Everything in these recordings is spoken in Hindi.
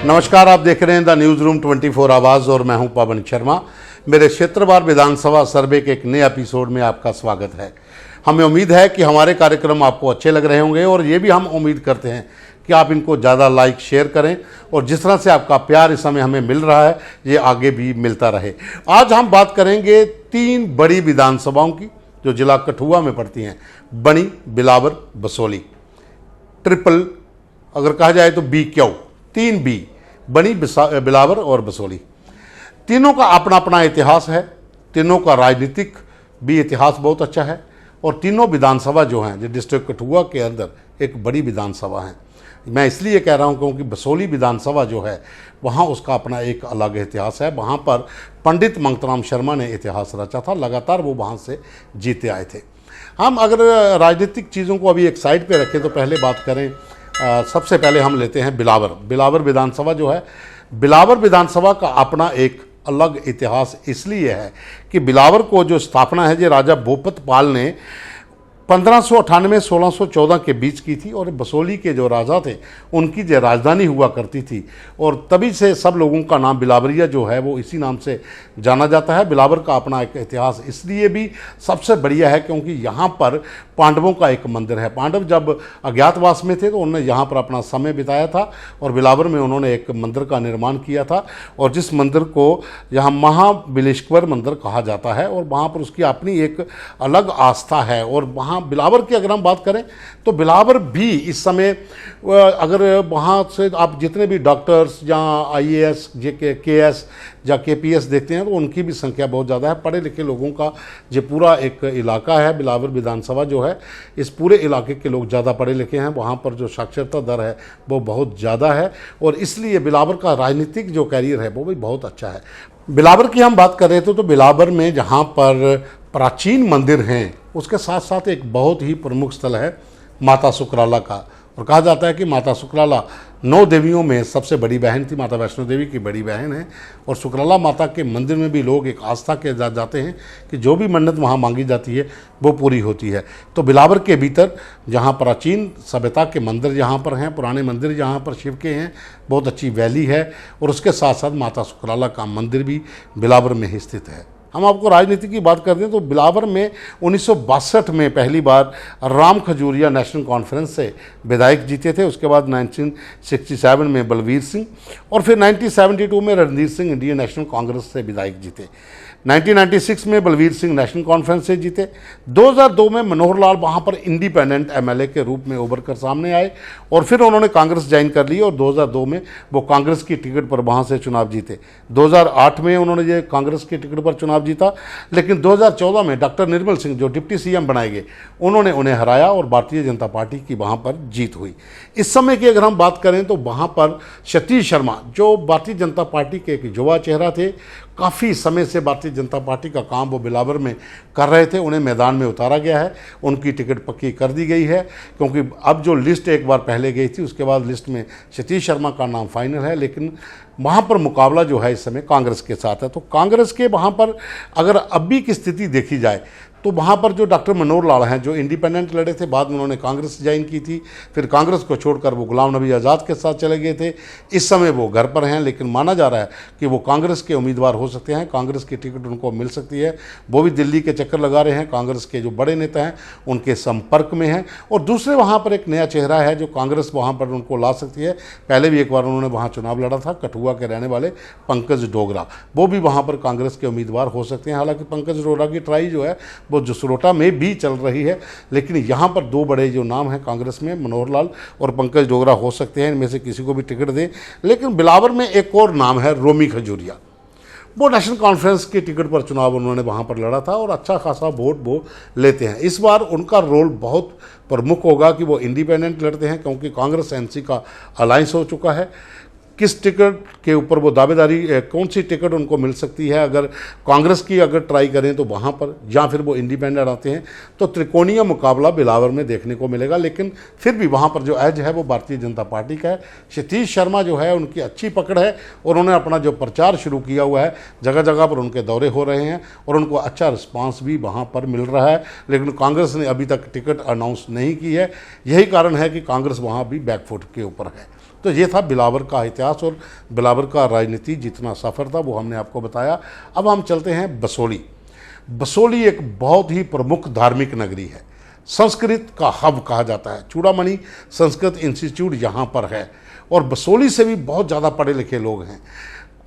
नमस्कार, आप देख रहे हैं द न्यूज़ रूम 24 आवाज़ और मैं हूं पवन शर्मा। मेरे क्षेत्रवार विधानसभा सर्वे के एक नए एपिसोड में आपका स्वागत है। हमें उम्मीद है कि हमारे कार्यक्रम आपको अच्छे लग रहे होंगे और ये भी हम उम्मीद करते हैं कि आप इनको ज़्यादा लाइक शेयर करें और जिस तरह से आपका प्यार इस समय हमें मिल रहा है ये आगे भी मिलता रहे। आज हम बात करेंगे 3 बड़ी विधानसभाओं की जो जिला कठुआ में पड़ती हैं, बनी, बिलावर, बसोली। ट्रिपल अगर कहा जाए तो BQ, 3 B, बनी, बिलावर और बसोली। तीनों का अपना अपना इतिहास है, तीनों का राजनीतिक भी इतिहास बहुत अच्छा है और तीनों विधानसभा जो हैं जो डिस्ट्रिक्ट कठुआ के अंदर एक बड़ी विधानसभा हैं। मैं इसलिए कह रहा हूं क्योंकि बसोली विधानसभा जो है वहां उसका अपना एक अलग इतिहास है। वहां पर पंडित मंगतराम शर्मा ने इतिहास रचा था, लगातार वो वहां से जीते आए थे। हम अगर राजनीतिक चीज़ों को अभी एक साइड पे रखें तो पहले बात करें, सबसे पहले हम लेते हैं बिलावर विधानसभा जो है। बिलावर विधानसभा का अपना एक अलग इतिहास इसलिए है कि बिलावर को जो स्थापना है जो राजा भूपत पाल ने 1598-1614 के बीच की थी और बसोली के जो राजा थे उनकी जो राजधानी हुआ करती थी और तभी से सब लोगों का नाम बिलावरिया जो है वो इसी नाम से जाना जाता है। बिलावर का अपना एक इतिहास इसलिए भी सबसे बढ़िया है क्योंकि यहाँ पर पांडवों का एक मंदिर है। पांडव जब अज्ञातवास में थे तो उन्होंने यहाँ पर अपना समय बिताया था और बिलावर में उन्होंने एक मंदिर का निर्माण किया था और जिस मंदिर को यहाँ महाबिलेश्वर मंदिर कहा जाता है और वहाँ पर उसकी अपनी एक अलग आस्था है। और वहाँ बिलावर की अगर हम बात करें तो बिलावर भी इस समय अगर वहाँ से आप जितने भी डॉक्टर्स या IAS, KS या KPS देखते हैं तो उनकी भी संख्या बहुत ज़्यादा है। पढ़े लिखे लोगों का जो पूरा एक इलाका है बिलावर विधानसभा जो है, इस पूरे इलाके के लोग ज़्यादा पढ़े लिखे हैं। वहाँ पर जो साक्षरता दर है वो बहुत ज़्यादा है और इसलिए बिलावर का राजनीतिक जो कैरियर है वो भी बहुत अच्छा है। बिलावर की हम बात कर रहे थे तो बिलावर में जहाँ पर प्राचीन मंदिर हैं उसके साथ साथ एक बहुत ही प्रमुख स्थल है माता सुकराला का। और कहा जाता है कि माता सुकराला 9 देवियों में सबसे बड़ी बहन थी, माता वैष्णो देवी की बड़ी बहन है। और सुकराला माता के मंदिर में भी लोग एक आस्था के साथ जाते हैं कि जो भी मन्नत वहाँ मांगी जाती है वो पूरी होती है। तो बिलावर के भीतर जहाँ प्राचीन सभ्यता के मंदिर जहाँ पर हैं, पुराने मंदिर जहाँ पर शिव के हैं, बहुत अच्छी वैली है और उसके साथ साथ माता सुकराला का मंदिर भी बिलावर में ही स्थित है। हम आपको राजनीति की बात करते हैं तो बिलावर में 1962 में पहली बार राम खजूरिया नेशनल कॉन्फ्रेंस से विधायक जीते थे। उसके बाद 1967 में बलवीर सिंह और फिर 1972 में रणधीर सिंह इंडियन नेशनल कांग्रेस से विधायक जीते। 1996 में बलवीर सिंह नेशनल कॉन्फ्रेंस से जीते। 2002 में मनोहर लाल वहाँ पर इंडिपेंडेंट MLA के रूप में उभर कर सामने आए और फिर उन्होंने कांग्रेस ज्वाइन कर ली और 2002 में वो कांग्रेस की टिकट पर वहाँ से चुनाव जीते। 2008 में उन्होंने ये कांग्रेस की टिकट पर चुनाव जीता, लेकिन 2014 में डॉक्टर निर्मल सिंह जो डिप्टी CM बनाए गए उन्होंने उन्हें हराया और भारतीय जनता पार्टी की वहाँ पर जीत हुई। इस समय की अगर हम बात करें तो वहाँ पर सतीश शर्मा जो भारतीय जनता पार्टी के एक युवा चेहरा थे, काफ़ी समय से भारतीय जनता पार्टी का काम वो बिलावर में कर रहे थे, उन्हें मैदान में उतारा गया है। उनकी टिकट पक्की कर दी गई है क्योंकि अब जो लिस्ट एक बार पहले गई थी उसके बाद लिस्ट में सतीश शर्मा का नाम फाइनल है, लेकिन वहाँ पर मुकाबला जो है इस समय कांग्रेस के साथ है। तो कांग्रेस के वहाँ पर अगर अभी की स्थिति देखी जाए तो वहाँ पर जो डॉक्टर मनोहर लाल हैं जो इंडिपेंडेंट लड़े थे, बाद में उन्होंने कांग्रेस ज्वाइन की थी, फिर कांग्रेस को छोड़कर वो गुलाम नबी आज़ाद के साथ चले गए थे। इस समय वो घर पर हैं, लेकिन माना जा रहा है कि वो कांग्रेस के उम्मीदवार हो सकते हैं, कांग्रेस की टिकट उनको मिल सकती है। वो भी दिल्ली के चक्कर लगा रहे हैं, कांग्रेस के जो बड़े नेता हैं उनके संपर्क में हैं। और दूसरे वहाँ पर एक नया चेहरा है जो कांग्रेस वहाँ पर उनको ला सकती है। पहले भी एक बार उन्होंने वहाँ चुनाव लड़ा था, कठुआ के रहने वाले पंकज डोगरा, वो भी वहाँ पर कांग्रेस के उम्मीदवार हो सकते हैं। हालांकि पंकज डोगरा की ट्राई जो है वो जसरोटा में भी चल रही है, लेकिन यहाँ पर 2 बड़े जो नाम हैं कांग्रेस में, मनोहर लाल और पंकज डोगरा हो सकते हैं, इनमें से किसी को भी टिकट दें। लेकिन बिलावर में एक और नाम है रोमी खजूरिया, वो नेशनल कॉन्फ्रेंस की टिकट पर चुनाव उन्होंने वहाँ पर लड़ा था और अच्छा खासा वोट वो लेते हैं। इस बार उनका रोल बहुत प्रमुख होगा कि वो इंडिपेंडेंट लड़ते हैं क्योंकि कांग्रेस NC का अलायंस हो चुका है। किस टिकट के ऊपर वो दावेदारी, कौन सी टिकट उनको मिल सकती है, अगर कांग्रेस की अगर ट्राई करें तो वहाँ पर, या फिर वो इंडिपेंडेंट आते हैं तो त्रिकोणीय मुकाबला बिलावर में देखने को मिलेगा। लेकिन फिर भी वहाँ पर जो एज है वो भारतीय जनता पार्टी का है। सतीश शर्मा जो है उनकी अच्छी पकड़ है और उन्होंने अपना जो प्रचार शुरू किया हुआ है, जगह जगह पर उनके दौरे हो रहे हैं और उनको अच्छा रिस्पांस भी वहाँ पर मिल रहा है। लेकिन कांग्रेस ने अभी तक टिकट अनाउंस नहीं की है, यही कारण है कि कांग्रेस वहाँ भी बैकफुट के ऊपर है। तो ये था बिलावर का इतिहास और बिलावर का राजनीति जितना सफ़र था वो हमने आपको बताया। अब हम चलते हैं बसोली। बसोली एक बहुत ही प्रमुख धार्मिक नगरी है, संस्कृत का हब कहा जाता है। चूड़ामणि संस्कृत इंस्टीट्यूट यहाँ पर है और बसोली से भी बहुत ज़्यादा पढ़े लिखे लोग हैं,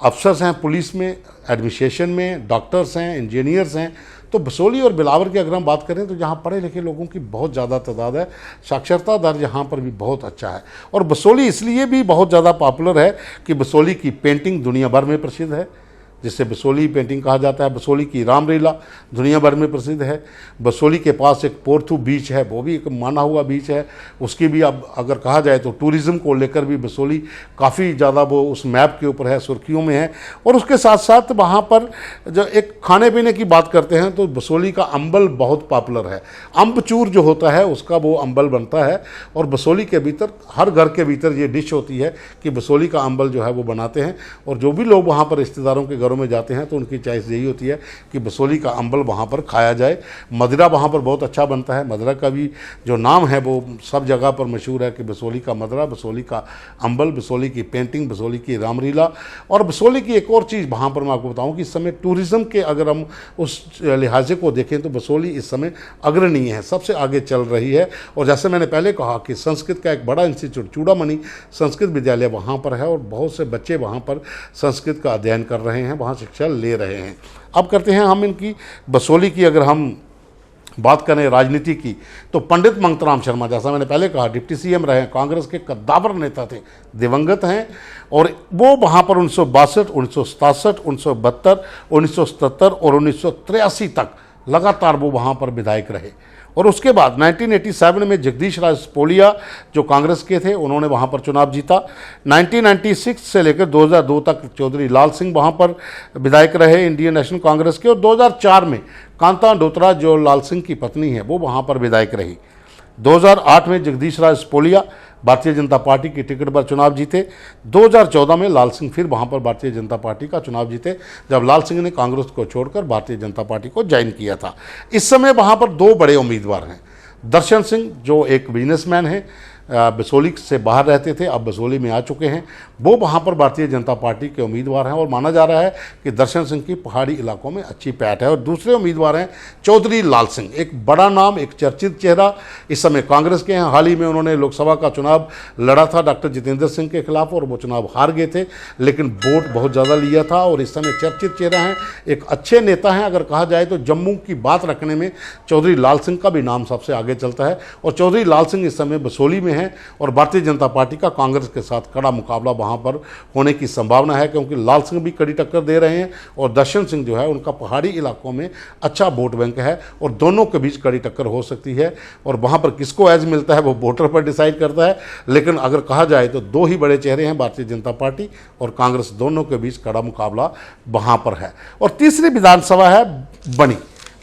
अफसर्स हैं पुलिस में, एडमिनिस्ट्रेशन में, डॉक्टर्स हैं, इंजीनियर्स हैं। तो बसोली और बिलावर की अगर हम बात करें तो यहाँ पढ़े लिखे लोगों की बहुत ज़्यादा तादाद है, साक्षरता दर यहाँ पर भी बहुत अच्छा है। और बसोली इसलिए भी बहुत ज़्यादा पॉपुलर है कि बसोली की पेंटिंग दुनिया भर में प्रसिद्ध है, जिसे बसोली पेंटिंग कहा जाता है। बसोली की रामलीला दुनिया भर में प्रसिद्ध है। बसोली के पास एक पोर्थू बीच है, वो भी एक माना हुआ बीच है। उसकी भी अब अगर कहा जाए तो टूरिज़्म को लेकर भी बसोली काफ़ी ज़्यादा वो उस मैप के ऊपर है, सुर्खियों में है। और उसके साथ साथ वहाँ पर जो एक खाने पीने की बात करते हैं तो बसोली का अम्बल बहुत पॉपुलर है। अम्बचूर जो होता है उसका वो अम्बल बनता है और बसोली के भीतर हर घर के भीतर ये डिश होती है कि बसोली का अम्बल जो है वो बनाते हैं। और जो भी लोग वहाँ पर रिश्तेदारों के में जाते हैं तो उनकी चॉइस यही होती है कि बसोली का अम्बल वहाँ पर खाया जाए। मदिरा वहाँ पर बहुत अच्छा बनता है। मदिरा का भी जो नाम है वो सब जगह पर मशहूर है कि बसोली का मदिरा, बसोली का अम्बल, बसोली की पेंटिंग, बसोली की रामलीला। और बसोली की एक और चीज़ वहाँ पर मैं आपको बताऊँ कि इस समय टूरिज़्म के अगर हम उस लिहाजे को देखें तो बसोली इस समय अग्रणीय है, सबसे आगे चल रही है। और जैसे मैंने पहले कहा कि संस्कृत का एक बड़ा इंस्टीट्यूट चूड़ामणि संस्कृत विद्यालय वहाँ पर है और बहुत से बच्चे वहाँ पर संस्कृत का अध्ययन कर रहे हैं, वहाँ शिक्षा ले रहे हैं। अब करते हैं हम इनकी बसोली की अगर हम बात करें राजनीति की तो पंडित मंगतराम शर्मा, जैसा मैंने पहले कहा, डिप्टी सीएम रहे, कांग्रेस के कद्दावर नेता थे, दिवंगत हैं। और वो वहाँ पर 1962, 1967, 1972, 1977 और 1983 तक लगातार वो वहाँ पर विधायक रहे। और उसके बाद 1987 में जगदीश राज पोलिया जो कांग्रेस के थे उन्होंने वहाँ पर चुनाव जीता। 1996 से लेकर 2002 तक चौधरी लाल सिंह वहाँ पर विधायक रहे इंडियन नेशनल कांग्रेस के। और 2004 में कांता डोत्रा जो लाल सिंह की पत्नी है वो वहाँ पर विधायक रही। 2008 में जगदीश राज पोलिया भारतीय जनता पार्टी की टिकट पर चुनाव जीते। 2014 में लाल सिंह फिर वहाँ पर भारतीय जनता पार्टी का चुनाव जीते, जब लाल सिंह ने कांग्रेस को छोड़कर भारतीय जनता पार्टी को ज्वाइन किया था। इस समय वहाँ पर दो बड़े उम्मीदवार हैं। दर्शन सिंह जो एक बिजनेसमैन है, बसोली से बाहर रहते थे, अब बसोली में आ चुके हैं, वो वहाँ पर भारतीय जनता पार्टी के उम्मीदवार हैं। और माना जा रहा है कि दर्शन सिंह की पहाड़ी इलाकों में अच्छी पैठ है। और दूसरे उम्मीदवार हैं चौधरी लाल सिंह, एक बड़ा नाम, एक चर्चित चेहरा, इस समय कांग्रेस के हैं। हाल ही में उन्होंने लोकसभा का चुनाव लड़ा था डॉक्टर जितेंद्र सिंह के खिलाफ और वो चुनाव हार गए थे, लेकिन वोट बहुत ज़्यादा लिया था। और इस समय चर्चित चेहरा हैं, एक अच्छे नेता हैं। अगर कहा जाए तो जम्मू की बात रखने में चौधरी लाल सिंह का भी नाम सबसे आगे चलता है। और चौधरी लाल सिंह इस समय बसोली में हैं और भारतीय जनता पार्टी का कांग्रेस के साथ कड़ा मुकाबला वहां पर होने की संभावना है, क्योंकि लाल सिंह भी कड़ी टक्कर दे रहे हैं और दर्शन सिंह जो है उनका पहाड़ी इलाकों में अच्छा वोट बैंक है और दोनों के बीच कड़ी टक्कर हो सकती है। और वहां पर किसको एज मिलता है वो वोटर पर डिसाइड करता है, लेकिन अगर कहा जाए तो दो ही बड़े चेहरे हैं, भारतीय जनता पार्टी और कांग्रेस, दोनों के बीच कड़ा मुकाबला वहां पर है। और तीसरी विधानसभा है बनी।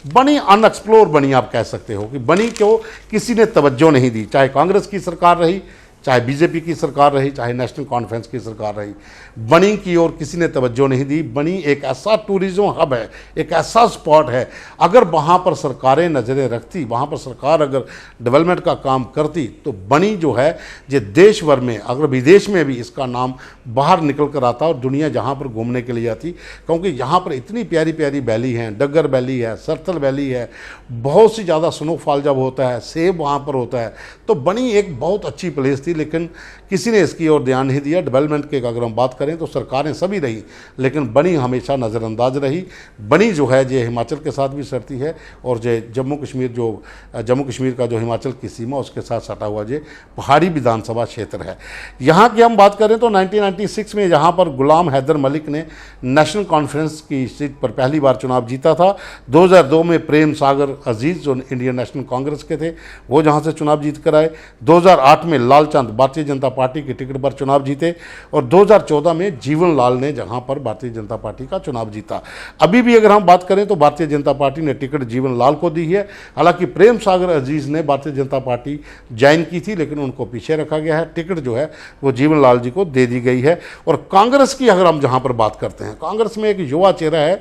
बनी अनएक्सप्लोर बनी आप कह सकते हो कि बनी को किसी ने तवज्जो नहीं दी, चाहे कांग्रेस की सरकार रही, चाहे बीजेपी की सरकार रही, चाहे नेशनल कॉन्फ्रेंस की सरकार रही, बनी की ओर किसी ने तवज्जो नहीं दी। बनी एक ऐसा टूरिज्म हब है, एक ऐसा स्पॉट है, अगर वहाँ पर सरकारें नज़रें रखती, वहाँ पर सरकार अगर डेवलपमेंट का काम करती तो बनी जो है ये देश भर में, अगर विदेश में भी इसका नाम बाहर निकल कर आता और दुनिया जहाँ पर घूमने के लिए आती, क्योंकि यहाँ पर इतनी प्यारी प्यारी वैली हैं, डगर वैली है, सरथल वैली है, बहुत सी ज़्यादा स्नोफॉल जब होता है, सेब वहाँ पर होता है, तो बनी एक बहुत अच्छी प्लेस थी। लेकिन किसी ने इसकी ओर ध्यान नहीं दिया। डेवलपमेंट की अगर हम बात करें तो सरकारें सभी रही, लेकिन बनी हमेशा नज़रअंदाज रही। बनी जो है ये हिमाचल के साथ भी सटती है और जो जम्मू कश्मीर का जो हिमाचल की सीमा उसके साथ सटा हुआ ये पहाड़ी विधानसभा क्षेत्र है। यहाँ की हम बात करें तो 1996 में यहाँ पर गुलाम हैदर मलिक ने नेशनल कॉन्फ्रेंस की सीट पर पहली बार चुनाव जीता था। 2002 में प्रेम सागर अजीज़ जो इंडियन नेशनल कांग्रेस के थे वो जहाँ से चुनाव जीत कर आए। 2008 में लालचंद भारतीय जनता पार्टी की टिकट पर चुनाव जीते और 2014 में जीवन लाल ने जहां पर भारतीय जनता पार्टी का चुनाव जीता। अभी भी अगर हम बात करें तो भारतीय जनता पार्टी ने टिकट जीवन लाल को दी है। हालांकि प्रेम सागर अजीज ने भारतीय जनता पार्टी ज्वाइन की थी, लेकिन उनको पीछे रखा गया है, टिकट जो है वो जीवन लाल जी को दे दी गई है। और कांग्रेस की अगर हम जहां पर बात करते हैं, कांग्रेस में एक युवा चेहरा है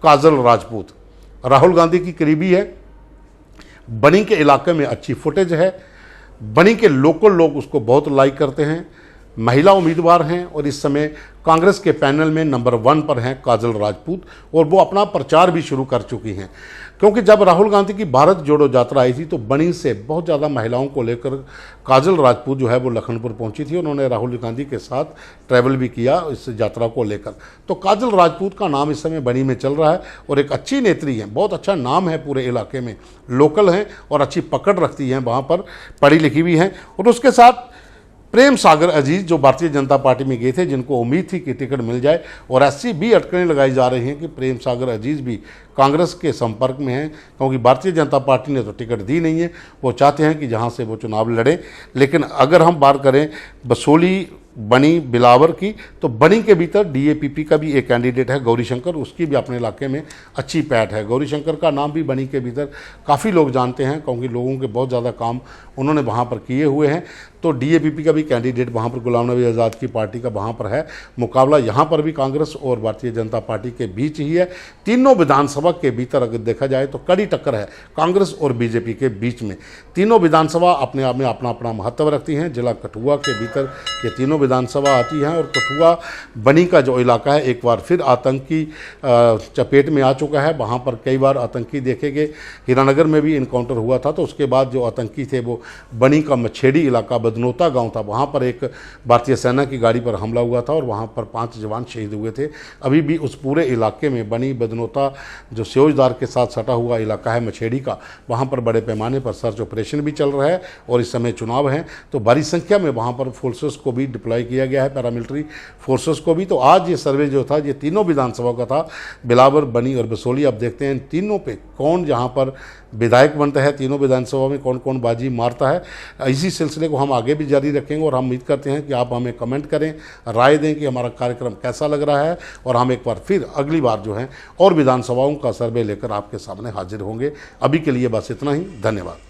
काजल राजपूत, राहुल गांधी की करीबी है, बनी के इलाके में अच्छी फुटेज है, बनी के लोकल लोग उसको बहुत लाइक करते हैं। महिला उम्मीदवार हैं और इस समय कांग्रेस के पैनल में नंबर 1 पर हैं काजल राजपूत, और वो अपना प्रचार भी शुरू कर चुकी हैं। क्योंकि जब राहुल गांधी की भारत जोड़ो यात्रा आई थी तो बनी से बहुत ज़्यादा महिलाओं को लेकर काजल राजपूत जो है वो लखनपुर पहुंची थी। उन्होंने राहुल गांधी के साथ ट्रैवल भी किया इस यात्रा को लेकर। तो काजल राजपूत का नाम इस समय बनी में चल रहा है और एक अच्छी नेत्री है, बहुत अच्छा नाम है पूरे इलाके में, लोकल हैं और अच्छी पकड़ रखती हैं, वहाँ पर पढ़ी लिखी भी हैं। और उसके साथ प्रेम सागर अजीज जो भारतीय जनता पार्टी में गए थे, जिनको उम्मीद थी कि टिकट मिल जाए, और ऐसी भी अटकलें लगाई जा रही हैं कि प्रेम सागर अजीज भी कांग्रेस के संपर्क में हैं, क्योंकि भारतीय जनता पार्टी ने तो टिकट दी नहीं है। वो चाहते हैं कि जहां से वो चुनाव लड़े। लेकिन अगर हम बात करें बसोली, बनी, बिलावर की, तो बनी के भीतर डीएपीपी का भी एक कैंडिडेट है गौरीशंकर, उसकी भी अपने इलाके में अच्छी पैठ है। गौरीशंकर का नाम भी बनी के भीतर काफ़ी लोग जानते हैं, क्योंकि लोगों के बहुत ज़्यादा काम उन्होंने वहाँ पर किए हुए हैं। तो डीएपीपी का भी कैंडिडेट वहाँ पर गुलाम नबी आज़ाद की पार्टी का वहाँ पर है। मुकाबला यहाँ पर भी कांग्रेस और भारतीय जनता पार्टी के बीच ही है। तीनों विधानसभा के भीतर अगर देखा जाए तो कड़ी टक्कर है कांग्रेस और बीजेपी के बीच में। तीनों विधानसभा अपने आप में अपना अपना महत्व रखती हैं। जिला कठुआ के भीतर ये तीनों विधानसभा आती हैं, और कठुआ बनी का जो इलाका है एक बार फिर आतंकी चपेट में आ चुका है। वहाँ पर कई बार आतंकी देखे गए, हीरानगर में भी इनकाउंटर हुआ था। तो उसके बाद जो आतंकी थे वो बनी का मछेड़ी इलाका, बदनोता गांव था, वहाँ पर एक भारतीय सेना की गाड़ी पर हमला हुआ था और वहाँ पर 5 जवान शहीद हुए थे। अभी भी उस पूरे इलाके में बनी, बदनोता जो सियोजदार के साथ सटा हुआ इलाका है मछेड़ी का, वहाँ पर बड़े पैमाने पर सर्च ऑपरेशन भी चल रहा है। और इस समय चुनाव है तो बड़ी संख्या में वहाँ पर फोर्सेस को भी डिप्लॉय किया गया है, पैरामिलिट्री फोर्सेस को भी। तो आज ये सर्वे जो था ये तीनों विधानसभा का था, बिलावर, बनी और बसोली। अब देखते हैं तीनों पे कौन जहाँ पर विधायक बनता है, तीनों विधानसभा में कौन कौन बाजी मारता है। इसी सिलसिले को हम आगे भी जारी रखेंगे और हम उम्मीद करते हैं कि आप हमें कमेंट करें, राय दें कि हमारा कार्यक्रम कैसा लग रहा है। और हम एक बार फिर अगली बार जो है और विधानसभाओं का सर्वे लेकर आपके सामने हाजिर होंगे। अभी के लिए बस इतना ही, धन्यवाद।